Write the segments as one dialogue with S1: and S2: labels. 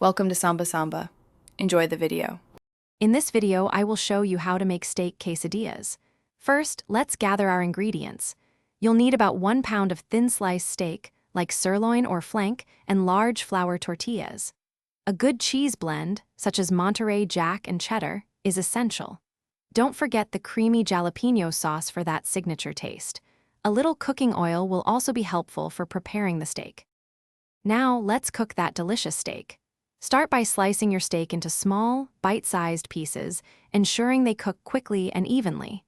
S1: Welcome to Samba Samba. Enjoy the video.
S2: In this video, I will show you how to make steak quesadillas. First, let's gather our ingredients. You'll need about 1 pound of thin-sliced steak, like sirloin or flank, and large flour tortillas. A good cheese blend, such as Monterey Jack and cheddar, is essential. Don't forget the creamy jalapeno sauce for that signature taste. A little cooking oil will also be helpful for preparing the steak. Now, let's cook that delicious steak. Start by slicing your steak into small, bite-sized pieces, ensuring they cook quickly and evenly.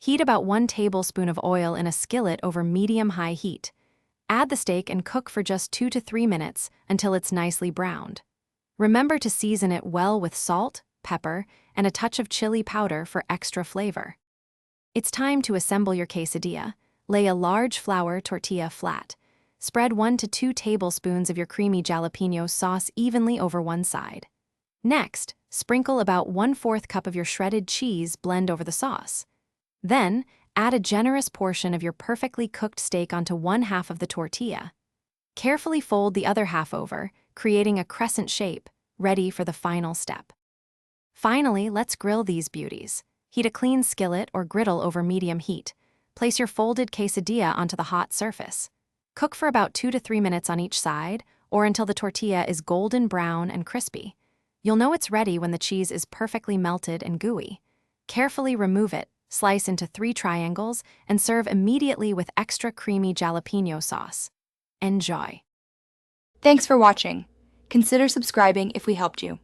S2: Heat about 1 tablespoon of oil in a skillet over medium-high heat. Add the steak and cook for just 2 to 3 minutes until it's nicely browned. Remember to season it well with salt, pepper, and a touch of chili powder for extra flavor. It's time to assemble your quesadilla. Lay a large flour tortilla flat. Spread 1 to 2 tablespoons of your creamy jalapeno sauce evenly over one side. Next, sprinkle about 1/4 cup of your shredded cheese blend over the sauce. Then, add a generous portion of your perfectly cooked steak onto 1/2 of the tortilla. Carefully fold the other half over, creating a crescent shape, ready for the final step. Finally, let's grill these beauties. Heat a clean skillet or griddle over medium heat. Place your folded quesadilla onto the hot surface. Cook for about 2 to 3 minutes on each side, or until the tortilla is golden brown and crispy. You'll know it's ready when the cheese is perfectly melted and gooey. Carefully remove it, slice into 3 triangles, and serve immediately with extra creamy jalapeno sauce. Enjoy!
S3: Thanks for watching. Consider subscribing if we helped you.